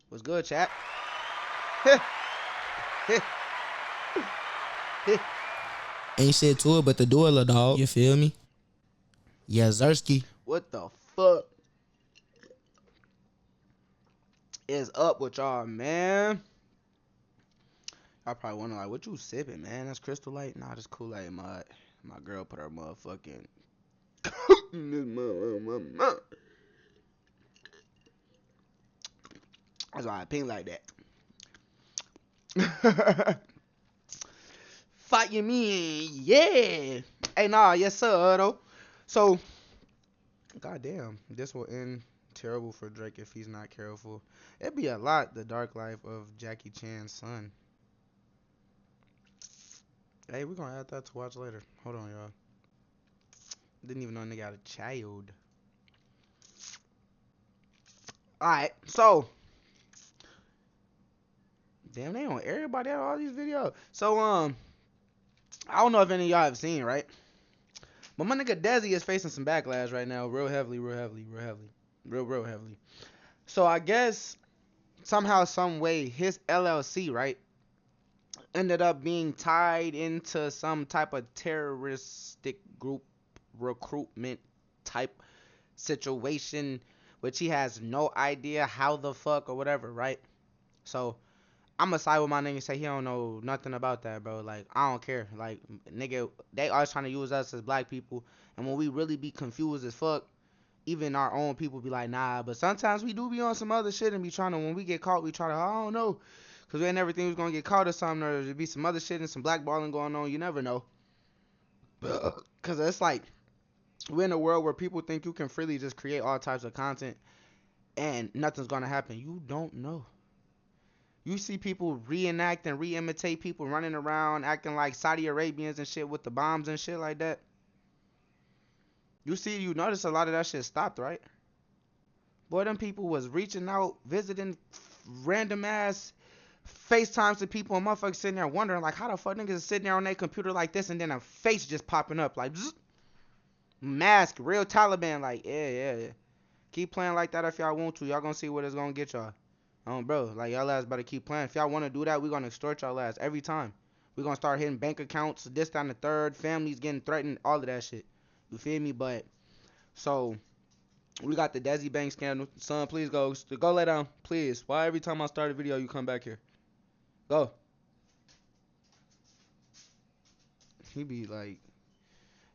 What's good, chat? Ain't shit to it but to do it, little dog. You feel me? Yeah, Zersky. What the fuck is up with y'all, man? I probably wonder, like, what you sipping, man? That's Crystal Light? Nah, that's Kool-Aid. My girl put her motherfucking... That's why I pink like that. Fight you mean, yeah. Hey, nah, yes sir, though. So, goddamn, this will end terrible for Drake if he's not careful. It'd be a lot, the dark life of Jackie Chan's son. Hey, we're gonna add that to watch later. Hold on, y'all. Didn't even know they got a child. Alright, so. Damn, they on everybody at all these videos. So, I don't know if any of y'all have seen, right? But my nigga Desi is facing some backlash right now. Real heavily. Real heavily. So, I guess, somehow, some way, his LLC, right? Ended up being tied into some type of terroristic group recruitment type situation, which he has no idea how the fuck or whatever, right? So I'm gonna side with my nigga and say he don't know nothing about that, bro. Like, I don't care. Like, nigga, they always trying to use us as black people, and when we really be confused as fuck, even our own people be like, nah. But sometimes we do be on some other shit and be trying to, when we get caught, we try to, I don't know, because we ain't never think we was gonna get caught or something, or there be some other shit and some blackballing going on. You never know. Because it's like, we're in a world where people think you can freely just create all types of content and nothing's gonna happen. You don't know. You see people reenact and re-imitate people running around acting like Saudi Arabians and shit with the bombs and shit like that. You notice a lot of that shit stopped, right? Boy, them people was reaching out, visiting random ass FaceTimes to people, and motherfuckers sitting there wondering, like, how the fuck niggas is sitting there on their computer like this, and then a face just popping up, like, bzz, mask, real Taliban, like, yeah. Keep playing like that if y'all want to. Y'all gonna see what it's gonna get y'all. Bro, like, y'all ass better keep playing. If y'all want to do that, we gonna extort y'all ass every time. We gonna start hitting bank accounts, this, that, and the third, families getting threatened, all of that shit. You feel me? But, so, we got the Desi Bank scandal. Son, please go lay down, please. Why every time I start a video, you come back here? Go. He be like,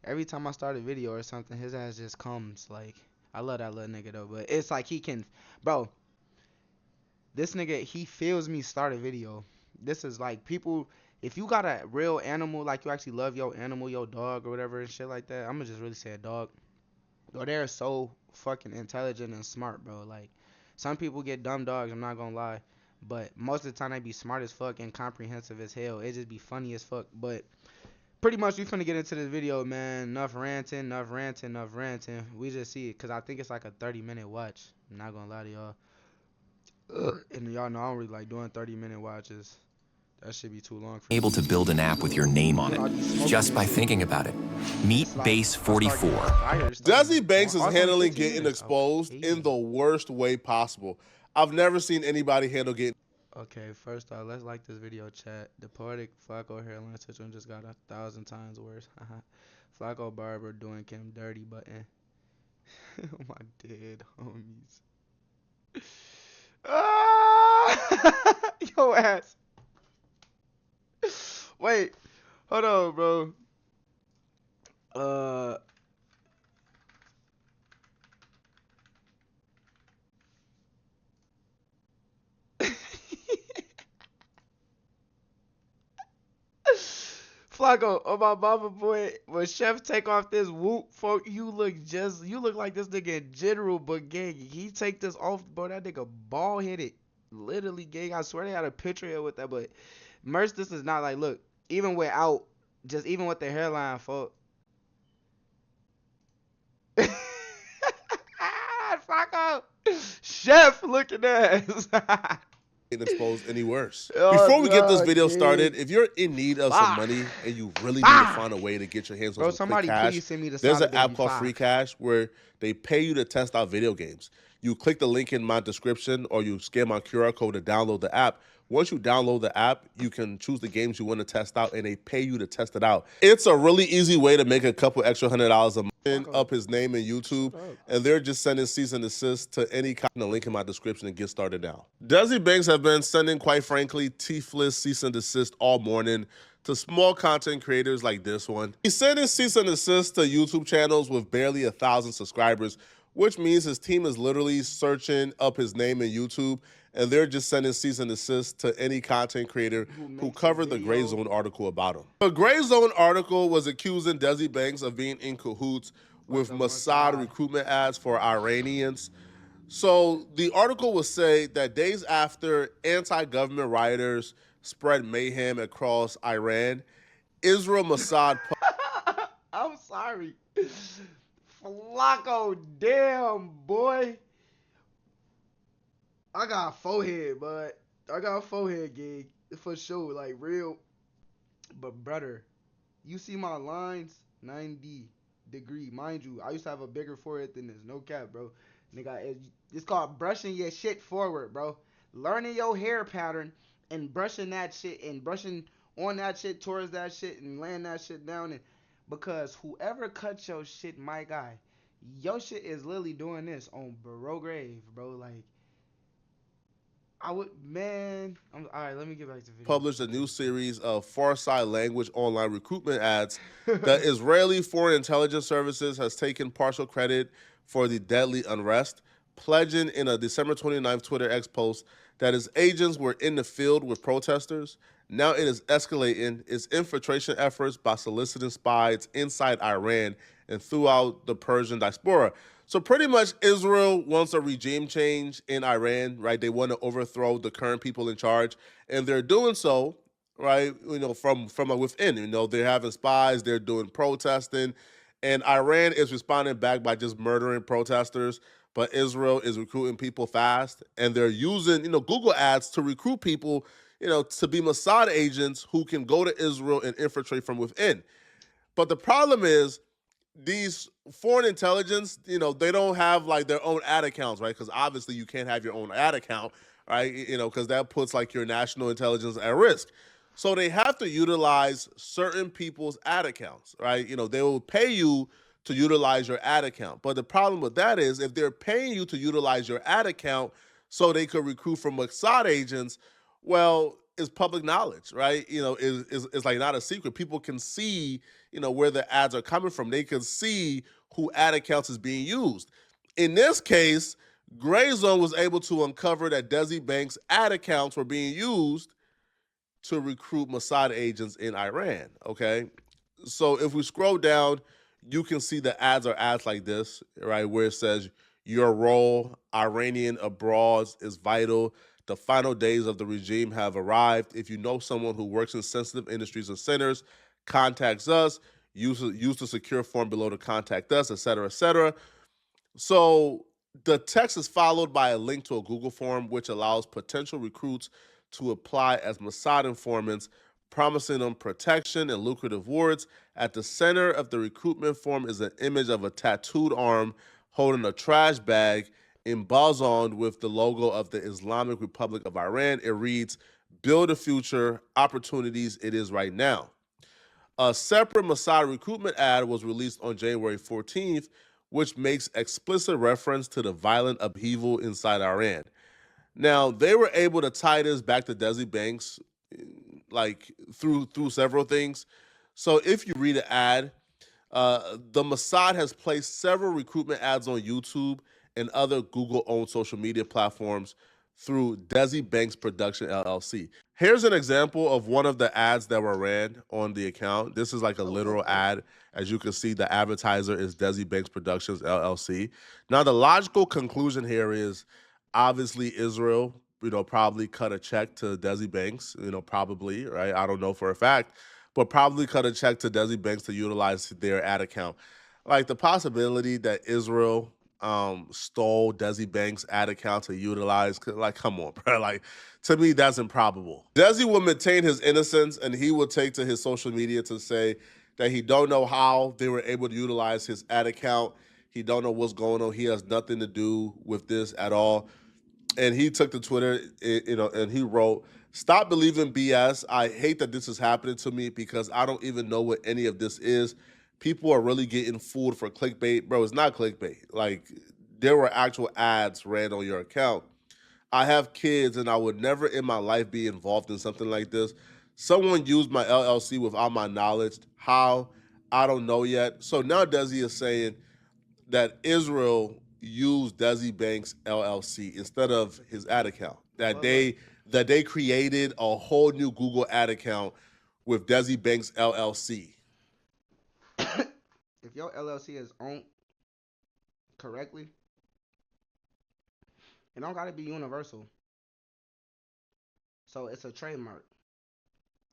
every time I start a video or something, his ass just comes. Like, I love that little nigga though, but it's like he can, bro. This nigga, he feels me start a video. This is like, people, if you got a real animal, like you actually love your animal, your dog or whatever and shit like that, I'm gonna just really say a dog. Or they're so fucking intelligent and smart, bro. Like, some people get dumb dogs, I'm not gonna lie. But most of the time they be smart as fuck and comprehensive as hell. It just be funny as fuck. But pretty much we finna get into this video, man. Enough ranting. We just see it, cause I think it's like a 30-minute watch. I'm not gonna lie to y'all. And y'all know I don't really like doing 30-minute watches. That should be too long for me. Able to build an app with your name on it just by thinking about it. Meet Base 44. Desi Banks is handling getting exposed in the worst way possible. I've never seen anybody handle getting. Okay, first off, let's like this video, chat. The poetic Flacco hairline situation just got 1,000 times worse. Flacco barber doing Kim dirty button. Oh my dead homies. Yo ass. Wait, hold on, bro. Flacco, oh my mama boy, when Chef take off this whoop, folk, you look like this nigga in general, but gang, he take this off, bro, that nigga bald headed. Literally, gang, I swear they had a picture here with that, but Merch, this is not like, look, even without, just even with the hairline, folk. Flacco, Chef looking ass. Exposed any worse. Before we get this video started, if you're in need of some money and you really need to find a way to get your hands on some quick cash, there's an app called Free Cash where they pay you to test out video games. You click the link in my description or you scan my QR code to download the app. Once you download the app, you can choose the games you want to test out and they pay you to test it out. It's a really easy way to make a couple extra $100 a month. Up his name in YouTube, and they're just sending cease and desist to any kind of link in my description and get started now. Desi Banks have been sending, quite frankly, teethless cease and desist all morning to small content creators like this one. He's sending cease and desist to YouTube channels with barely 1,000 subscribers, which means his team is literally searching up his name in YouTube, and they're just sending cease and desist to any content creator who covered the Gray Zone article about him. The Gray Zone article was accusing Desi Banks of being in cahoots with Mossad recruitment ads for Iranians. So the article would say that days after anti-government rioters spread mayhem across Iran, Israel Mossad... I'm sorry. Flacco, damn, boy. I got a forehead, bud. I got a forehead gig for sure, like real. But brother, you see my lines, 90 degree. Mind you, I used to have a bigger forehead than this. No cap, bro. Nigga, it's called brushing your shit forward, bro. Learning your hair pattern and brushing that shit and brushing on that shit towards that shit and laying that shit down. And because whoever cuts your shit, my guy, your shit is literally doing this on bro grave, bro. Like, I would, man. All right, let me get back to the video. Published a new series of Farsi language online recruitment ads. The Israeli Foreign Intelligence Services has taken partial credit for the deadly unrest, pledging in a December 29th Twitter X post that its agents were in the field with protesters. Now it is escalating its infiltration efforts by soliciting spies inside Iran and throughout the Persian diaspora. So pretty much Israel wants a regime change in Iran, right? They want to overthrow the current people in charge, and they're doing so, right, you know, from within. You know, they're having spies, they're doing protesting, and Iran is responding back by just murdering protesters, but Israel is recruiting people fast, and they're using, you know, Google ads to recruit people, you know, to be Mossad agents who can go to Israel and infiltrate from within. But the problem is, these foreign intelligence, you know, they don't have like their own ad accounts, right? Because obviously you can't have your own ad account, right? You know, because that puts like your national intelligence at risk. So they have to utilize certain people's ad accounts, right? You know, they will pay you to utilize your ad account. But the problem with that is if they're paying you to utilize your ad account so they could recruit from Mossad agents, well, it's public knowledge, right? You know, is like not a secret. People can see, you know, where the ads are coming from. They can see who ad accounts is being used. In this case, Gray Zone was able to uncover that Desi Banks' ad accounts were being used to recruit Mossad agents in Iran, okay? So if we scroll down, you can see the ads are ads like this, right, where it says, your role, Iranian abroad, is vital. The final days of the regime have arrived. If you know someone who works in sensitive industries or centers, contacts us, use the secure form below to contact us, etc., etc. So the text is followed by a link to a Google form, which allows potential recruits to apply as Mossad informants, promising them protection and lucrative rewards. At the center of the recruitment form is an image of a tattooed arm holding a trash bag emblazoned with the logo of the Islamic Republic of Iran. It reads, build a future, opportunities, it is right now. A separate Mossad recruitment ad was released on January 14th, which makes explicit reference to the violent upheaval inside Iran. Now, they were able to tie this back to Desi Banks, like through several things. So if you read the ad, the Mossad has placed several recruitment ads on YouTube and other Google-owned social media platforms through Desi Banks Production LLC. Here's an example of one of the ads that were ran on the account. This is like a literal ad. As you can see, the advertiser is Desi Banks Productions LLC. Now, the logical conclusion here is obviously Israel, you know, probably cut a check to Desi Banks, you know, probably, right? I don't know for a fact, but probably cut a check to Desi Banks to utilize their ad account. Like the possibility that Israel stole Desi Banks' ad account to utilize, like, come on, bro. Like, to me, that's improbable. Desi will maintain his innocence, and he will take to his social media to say that he don't know how they were able to utilize his ad account. He don't know what's going on. He has nothing to do with this at all. And he took to Twitter, and he wrote, "Stop believing BS. I hate that this is happening to me because I don't even know what any of this is. People are really getting fooled for clickbait." Bro, it's not clickbait. Like, there were actual ads ran on your account. I have kids, and I would never in my life be involved in something like this. Someone used my LLC without my knowledge. How? I don't know yet. So now Desi is saying that Israel used Desi Banks LLC instead of his ad account. That they created a whole new Google ad account with Desi Banks LLC. If your LLC is owned correctly, it don't gotta be universal. So it's a trademark,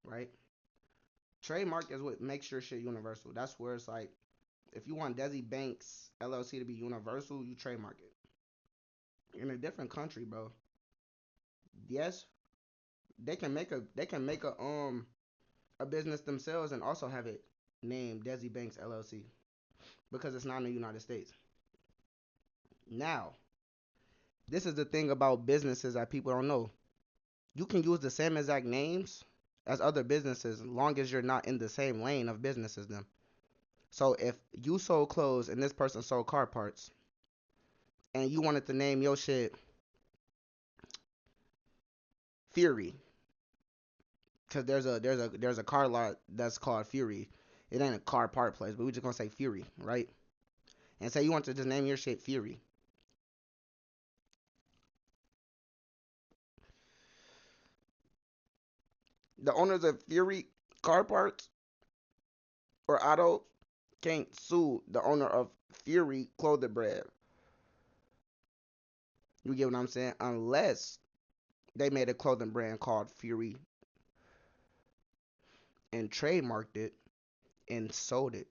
right? Trademark is what makes your shit universal. That's where it's like, if you want Desi Banks LLC to be universal, you trademark it. In a different country, bro. Yes, they can make a business themselves and also have it named Desi Banks LLC because it's not in the United States. Now, this is the thing about businesses that people don't know. You can use the same exact names as other businesses as long as you're not in the same lane of business as them. So if you sold clothes and this person sold car parts, and you wanted to name your shit Fury, because there's a car lot that's called Fury. It ain't a car part place, but we just gonna say Fury, right? And say you want to just name your shit Fury. The owners of Fury car parts or auto can't sue the owner of Fury clothing brand. You get what I'm saying? Unless they made a clothing brand called Fury and trademarked it and sold it.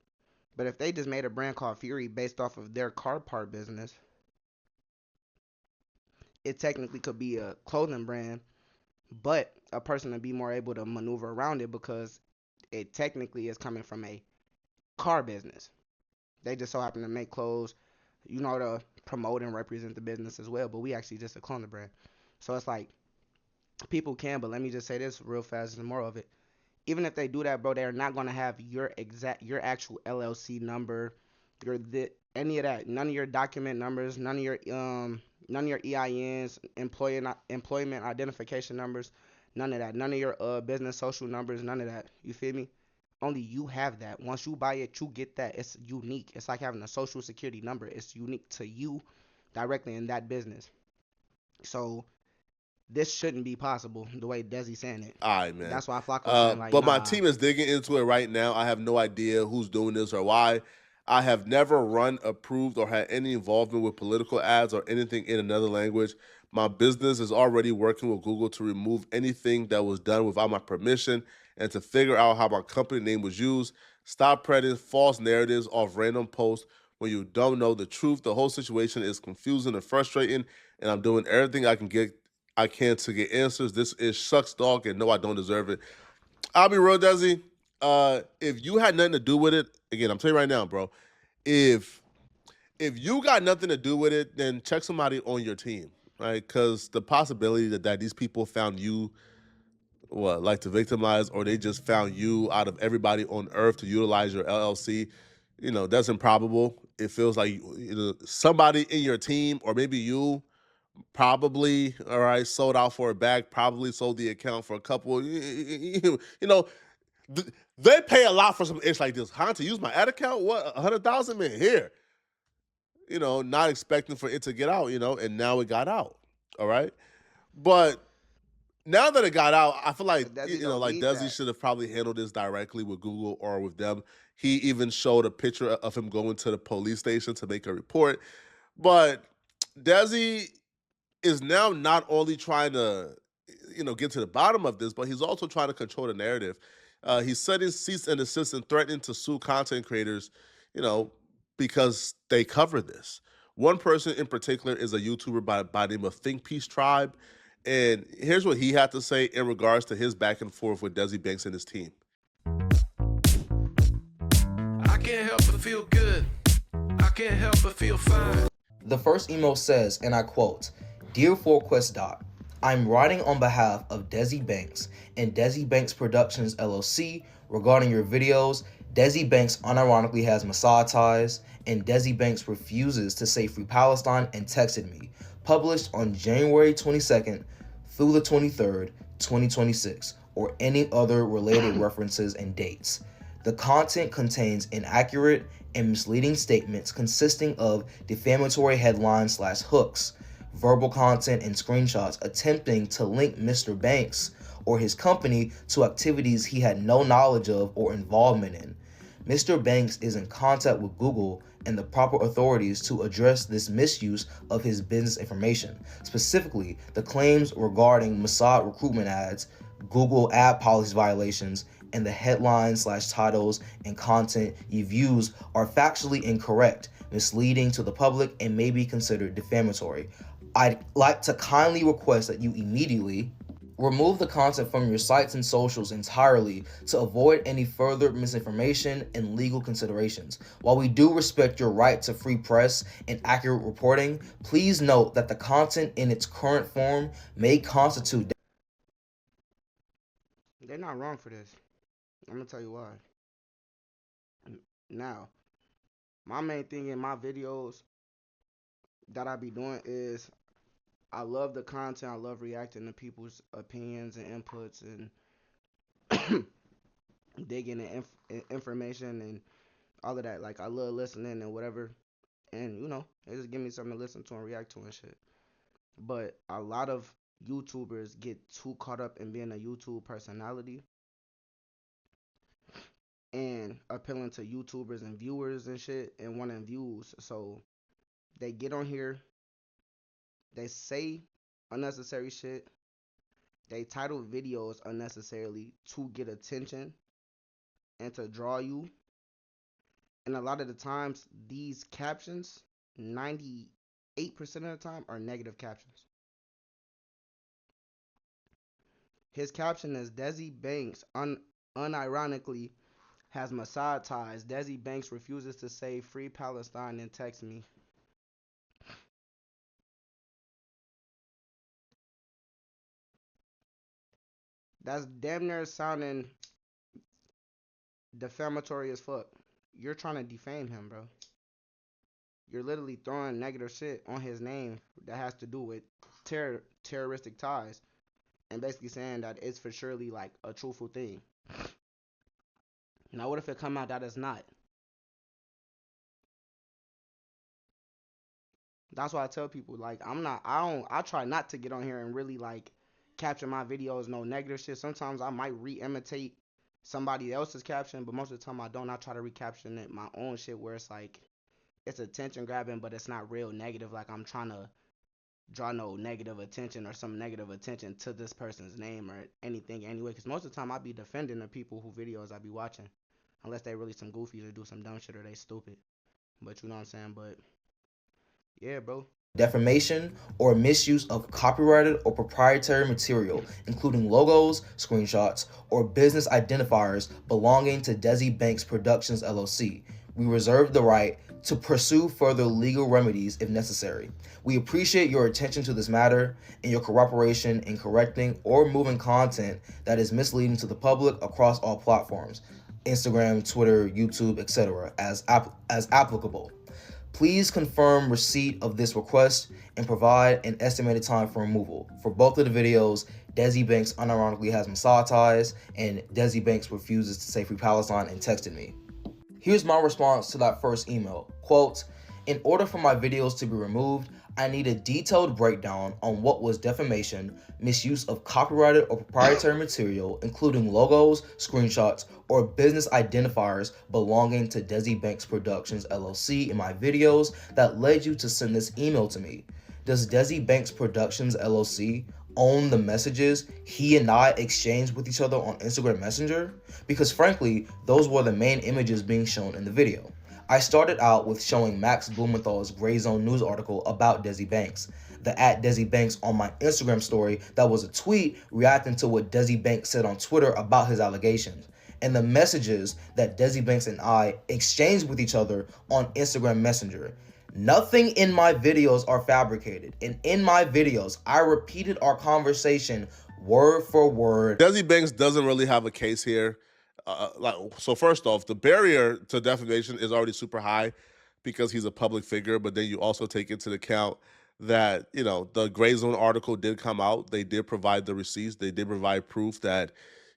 But if they just made a brand called Fury based off of their car part business, it technically could be a clothing brand, but a person would be more able to maneuver around it because it technically is coming from a car business. They just so happen to make clothes, to promote and represent the business as well, but we actually just a clothing brand. So it's like, people can, but let me just say this real fast, and more of it. Even if they do that, bro, they're not gonna have your actual LLC number, any of that, none of your document numbers, none of your EINs, employment identification numbers, none of that, none of your business social numbers, none of that. You feel me? Only you have that. Once you buy it, you get that. It's unique. It's like having a social security number. It's unique to you directly in that business. So this shouldn't be possible the way Desi's saying it. All right, man. That's why Flacco's saying like, but my team is digging into it right now. I have no idea who's doing this or why. I have never run, approved, or had any involvement with political ads or anything in another language. My business is already working with Google to remove anything that was done without my permission and to figure out how my company name was used. Stop spreading false narratives off random posts when you don't know the truth. The whole situation is confusing and frustrating, and I'm doing everything I can to get answers. This is sucks, dog, and no, I don't deserve it. I'll be real, Desi. If you had nothing to do with it, again, I'm telling you right now, bro, if you got nothing to do with it, then check somebody on your team, right? Because the possibility that these people found you, to victimize, or they just found you out of everybody on earth to utilize your LLC, that's improbable. It feels like somebody in your team, or maybe you, probably, all right, sold out for a bag, probably sold the account for a couple. They pay a lot for some ish like this. To use my ad account? What, 100,000? Man, here. Not expecting for it to get out, and now it got out. All right. But now that it got out, I feel like, Desi should have probably handled this directly with Google or with them. He even showed a picture of him going to the police station to make a report. But Desi is now not only trying to, get to the bottom of this, but he's also trying to control the narrative. He's setting cease and desist and threatening to sue content creators, because they cover this. One person in particular is a YouTuber by the name of Think Peace Tribe. And here's what he had to say in regards to his back and forth with Desi Banks and his team. I can't help but feel good. I can't help but feel fine. The first email says, and I quote, "Dear 4Quest Doc, I'm writing on behalf of Desi Banks and Desi Banks Productions LLC regarding your videos. Desi Banks unironically has Mossad ties, and Desi Banks refuses to say Free Palestine and texted me. Published on January 22nd through the 23rd, 2026, or any other related references and dates. The content contains inaccurate and misleading statements consisting of defamatory headlines/hooks, verbal content, and screenshots attempting to link Mr. Banks or his company to activities he had no knowledge of or involvement in. Mr. Banks is in contact with Google and the proper authorities to address this misuse of his business information, specifically the claims regarding Mossad recruitment ads, Google ad policy violations, and the headlines/titles and content you've used are factually incorrect, misleading to the public, and may be considered defamatory. I'd like to kindly request that you immediately remove the content from your sites and socials entirely to avoid any further misinformation and legal considerations. While we do respect your right to free press and accurate reporting, please note that the content in its current form may constitute..." They're not wrong for this. I'm gonna tell you why. Now, my main thing in my videos that I be doing is I love the content. I love reacting to people's opinions and inputs and digging in information and all of that. Like, I love listening and whatever. And, you know, it just give me something to listen to and react to and shit. But a lot of YouTubers get too caught up in being a YouTube personality and appealing to YouTubers and viewers and shit and wanting views. So they get on here, they say unnecessary shit, they title videos unnecessarily to get attention and to draw you. And a lot of the times, these captions, 98% of the time, are negative captions. His caption is, "Desi Banks unironically has Mossad ties. Desi Banks refuses to say Free Palestine and text me." That's damn near sounding defamatory as fuck. You're trying to defame him, bro. You're literally throwing negative shit on his name that has to do with terroristic ties, and basically saying that it's for surely like a truthful thing. Now, what if it come out that it's not? That's why I tell people, like, I try not to get on here and really like capture my videos no negative shit. Sometimes I might re-imitate somebody else's caption, but most of the time I don't. I try to recapture it my own shit where it's like it's attention grabbing, but it's not real negative. Like I'm trying to draw no negative attention or some negative attention to this person's name or anything anyway. Because most of the time I be defending the people who videos I be watching, unless they really some goofies or do some dumb shit or they stupid. But you know what I'm saying? But yeah, bro. Defamation or misuse of copyrighted or proprietary material, including logos, screenshots, or business identifiers belonging to Desi Banks Productions LLC. We reserve the right to pursue further legal remedies if necessary. We appreciate your attention to this matter and your cooperation in correcting or removing content that is misleading to the public across all platforms, Instagram, Twitter, YouTube, etc., as applicable. Please confirm receipt of this request and provide an estimated time for removal. For both of the videos, Desi Banks unironically has Mossad ties, and Desi Banks refuses to say Free Palestine and texted me. Here's my response to that first email. Quote, in order for my videos to be removed, I need a detailed breakdown on what was defamation, misuse of copyrighted or proprietary material, including logos, screenshots, or business identifiers belonging to Desi Banks Productions LLC in my videos that led you to send this email to me. Does Desi Banks Productions LLC own the messages he and I exchanged with each other on Instagram Messenger? Because frankly, those were the main images being shown in the video. I started out with showing Max Blumenthal's Gray Zone news article about Desi Banks, the @DesiBanks on my Instagram story that was a tweet reacting to what Desi Banks said on Twitter about his allegations. and the messages that Desi Banks and I exchanged with each other on Instagram Messenger. Nothing in my videos are fabricated, and in my videos, I repeated our conversation word for word. Desi Banks doesn't really have a case here. So first off, the barrier to defamation is already super high because he's a public figure, but then you also take into account that, you know, the Gray Zone article did come out. They did provide the receipts. They did provide proof that,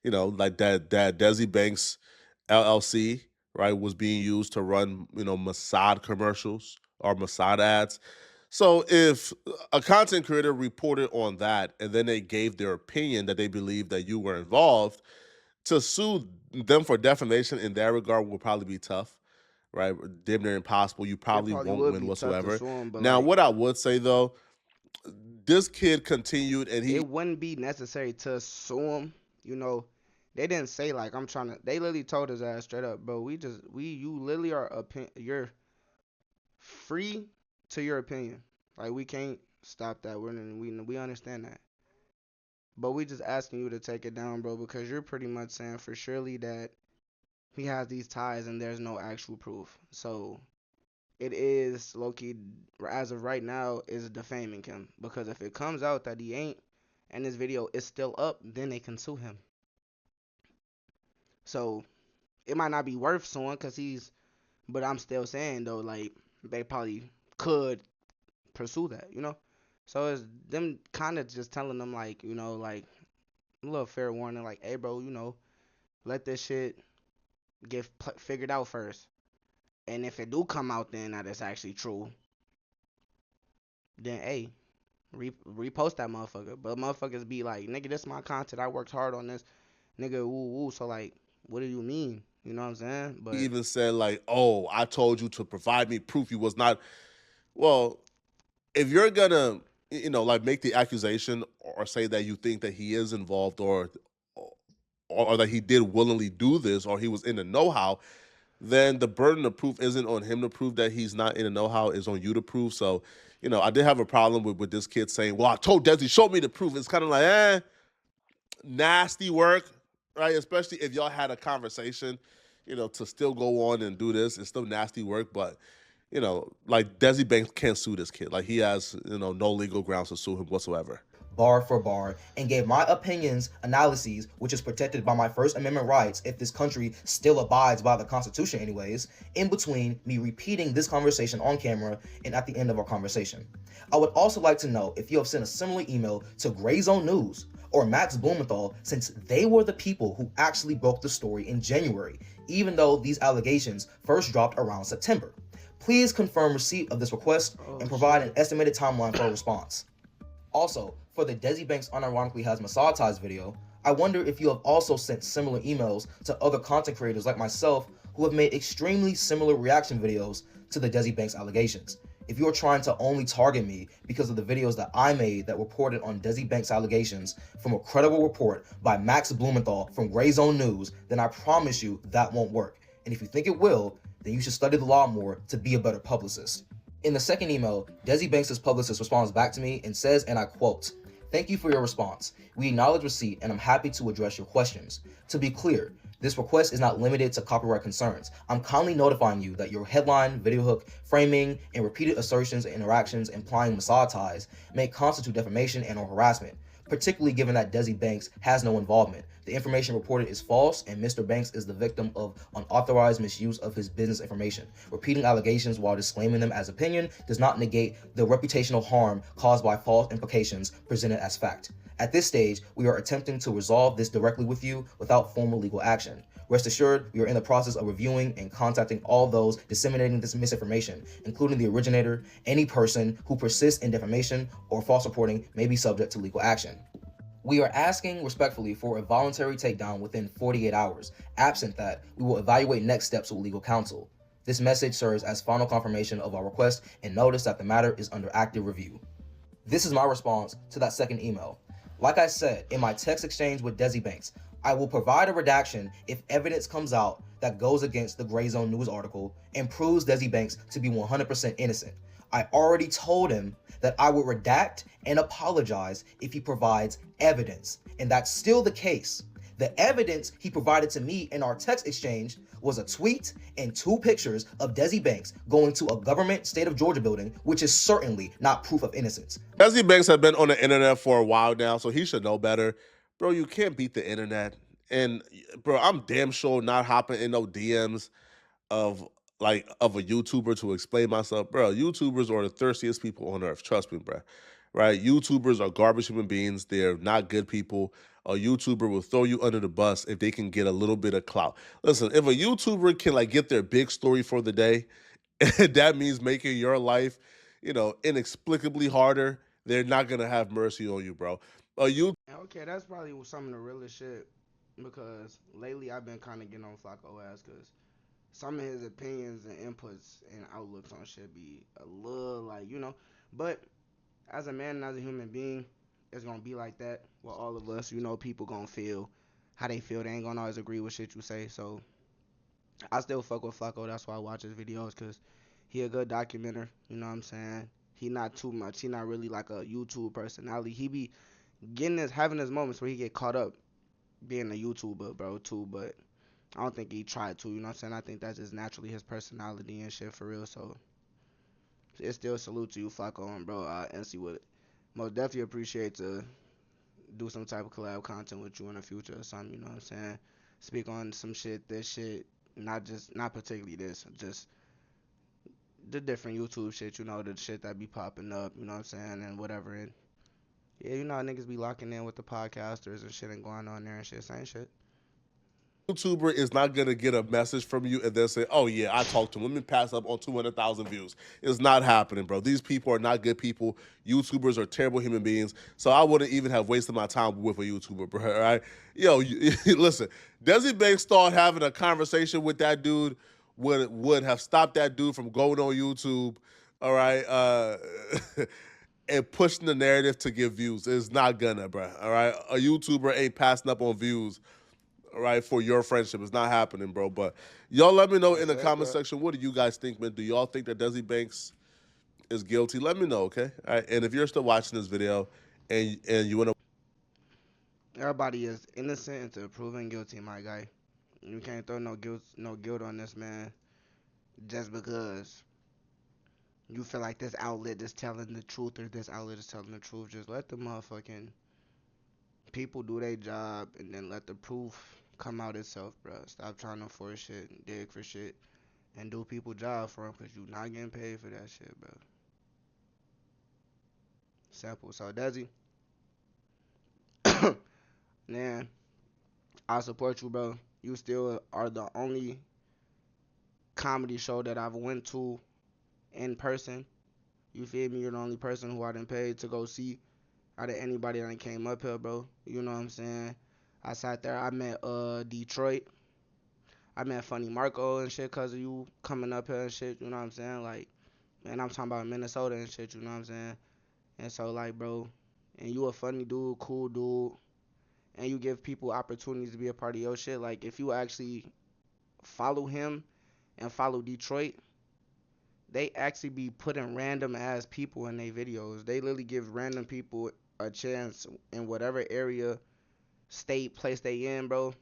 you know, like that Desi Banks LLC, right, was being used to run, you know, Mossad commercials or Mossad ads. So if a content creator reported on that and then they gave their opinion that they believe that you were involved, to sue them for defamation in that regard will probably be tough, right? Damn near impossible. You probably won't would win be tough to whatsoever. sue him, but Now, like, what I would say though, this kid continued and it wouldn't be necessary to sue him. You know, they didn't say like I'm trying to. They literally told his ass straight up, bro. You literally are you're free to your opinion. Like we can't stop that. We understand that. But we just asking you to take it down, bro, because you're pretty much saying for surely that he has these ties and there's no actual proof. So it is low-key, as of right now, is defaming him. Because if it comes out that he ain't and this video is still up, then they can sue him. So it might not be worth suing because but I'm still saying though, like, they probably could pursue that, you know? So it's them kind of just telling them, like, you know, like, a little fair warning, like, hey, bro, you know, let this shit get figured out first. And if it do come out then that it's actually true, then, hey, repost that motherfucker. But motherfuckers be like, nigga, this is my content. I worked hard on this. Nigga, woo. So, like, what do you mean? You know what I'm saying? But he even said like, oh, I told you to provide me proof you was not. Well, if you're gonna, you know, like make the accusation or say that you think that he is involved or that he did willingly do this or he was in the know-how, then the burden of proof isn't on him to prove that he's not in the know-how, is on you to prove. So, you know, I did have a problem with this kid saying, well, I told Desi, show me the proof. It's kind of like, nasty work, right? Especially if y'all had a conversation, you know, to still go on and do this. It's still nasty work, but, you know, like Desi Banks can't sue this kid. Like he has, you know, no legal grounds to sue him whatsoever. Bar for bar, and gave my opinions, analyses, which is protected by my First Amendment rights if this country still abides by the Constitution anyways, in between me repeating this conversation on camera and at the end of our conversation. I would also like to know if you have sent a similar email to Gray Zone News or Max Blumenthal, since they were the people who actually broke the story in January, even though these allegations first dropped around September. Please confirm receipt of this request and provide an estimated timeline for a response. Also, for the Desi Banks Unironically Has Mossad Ties video, I wonder if you have also sent similar emails to other content creators like myself who have made extremely similar reaction videos to the Desi Banks allegations. If you are trying to only target me because of the videos that I made that reported on Desi Banks allegations from a credible report by Max Blumenthal from Gray Zone News, then I promise you that won't work. And if you think it will, then you should study the law more to be a better publicist. In the second email, Desi Banks' publicist responds back to me and says, and I quote, "Thank you for your response. We acknowledge receipt and I'm happy to address your questions. To be clear, this request is not limited to copyright concerns. I'm kindly notifying you that your headline, video hook, framing, and repeated assertions and interactions implying Mossad ties may constitute defamation and or harassment, particularly given that Desi Banks has no involvement. The information reported is false, and Mr. Banks is the victim of unauthorized misuse of his business information. Repeating allegations while disclaiming them as opinion does not negate the reputational harm caused by false implications presented as fact. At this stage, we are attempting to resolve this directly with you without formal legal action. Rest assured, we are in the process of reviewing and contacting all those disseminating this misinformation, including the originator. Any person who persists in defamation or false reporting may be subject to legal action. We are asking respectfully for a voluntary takedown within 48 hours. Absent that, we will evaluate next steps with legal counsel. This message serves as final confirmation of our request and notice that the matter is under active review." This is my response to that second email. Like I said in my text exchange with Desi Banks, I will provide a redaction if evidence comes out that goes against the Gray Zone News article and proves Desi Banks to be 100% innocent. I already told him that I would redact and apologize if he provides evidence, and that's still the case. The evidence he provided to me in our text exchange was a tweet and 2 pictures of Desi Banks going to a government state of Georgia building, which is certainly not proof of innocence. Desi Banks have been on the internet for a while now, so he should know better. Bro, you can't beat the internet. And bro, I'm damn sure not hopping in no DMs of a YouTuber to explain myself. Bro, YouTubers are the thirstiest people on earth. Trust me, bro. Right? YouTubers are garbage human beings. They're not good people. A YouTuber will throw you under the bus if they can get a little bit of clout. Listen, if a YouTuber can like get their big story for the day, and that means making your life, inexplicably harder, they're not gonna have mercy on you, bro. Okay, that's probably some of the realest shit because lately I've been kind of getting on Flacco ass because some of his opinions and inputs and outlooks on shit be a little like, but as a man and as a human being, it's gonna be like that with all of us. People gonna feel how they feel. They ain't gonna always agree with shit you say. So I still fuck with Flacco. That's why I watch his videos because he a good documenter. You know what I'm saying? He not too much. He not really like a YouTube personality. He be having his moments where he get caught up being a YouTuber, bro, too. But I don't think he tried to. You know what I'm saying? I think that's just naturally his personality and shit for real. So it's still salute to you, Flacco, and bro. NC would most definitely appreciate to do some type of collab content with you in the future or something. You know what I'm saying? Speak on some shit, this shit, not particularly this, just the different YouTube shit. The shit that be popping up. You know what I'm saying? And whatever. And yeah, how niggas be locking in with the podcasters and shit and going on there and shit, same shit. YouTuber is not gonna get a message from you and then say, "Oh yeah, I talked to him. Let me pass up on 200,000 views." It's not happening, bro. These people are not good people. YouTubers are terrible human beings. So I wouldn't even have wasted my time with a YouTuber, bro. All right, listen. Desi Banks thought having a conversation with that dude would have stopped that dude from going on YouTube. All right, and pushing the narrative to get views. It's not gonna, bro. All right, a YouTuber ain't passing up on views. All right, for your friendship. It's not happening, bro. But y'all let me know in the comment section, what do you guys think, man? Do y'all think that Desi Banks is guilty? Let me know, okay? All right, and if you're still watching this video and you want to... Everybody is innocent until proven guilty, my guy. You can't throw no guilt on this man just because you feel like this outlet is telling the truth or this outlet is telling the truth. Just let the motherfucking people do their job and then let the proof come out itself, bro. Stop trying to force shit, dig for shit, and do people's job for them because you not getting paid for that shit, bro. Simple. So, Desi, man, I support you, bro. You still are the only comedy show that I've went to in person. You feel me? You're the only person who I done paid to go see out of anybody that came up here, bro. You know what I'm saying? I sat there. I met Detroit. I met Funny Marco and shit because of you coming up here and shit. You know what I'm saying? Like, man, I'm talking about Minnesota and shit. You know what I'm saying? And so, like, bro, and you a funny dude, cool dude, and you give people opportunities to be a part of your shit. Like, if you actually follow him and follow Detroit, they actually be putting random ass people in their videos. They literally give random people a chance in whatever area, state, place they in, bro,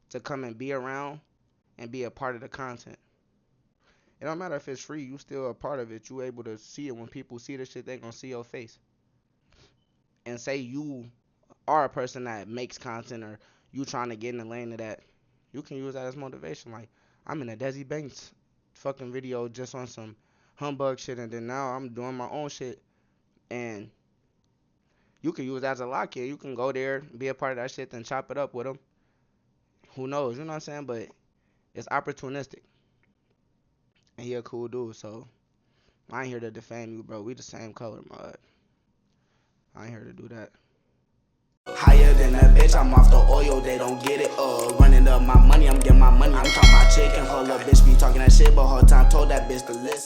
to come and be around and be a part of the content. It don't matter if it's free, you still a part of it. You able to see it. When people see the shit, they gonna see your face and say you are a person that makes content or you trying to get in the lane of that. You can use that as motivation. Like, I'm in a Desi Banks fucking video just on some humbug shit, and then now I'm doing my own shit, and you can use that as a lock in. You can go there, be a part of that shit, then chop it up with them. Who knows? You know what I'm saying? But it's opportunistic, and he a cool dude, so I ain't here to defame you, bro. We the same color, mud. I ain't here to do that. Higher than a bitch, I'm off the oil, they don't get it. Running up my money, I'm getting my money. I'm talking about chicken, hold up, bitch be talking that shit, but whole time told that bitch to listen.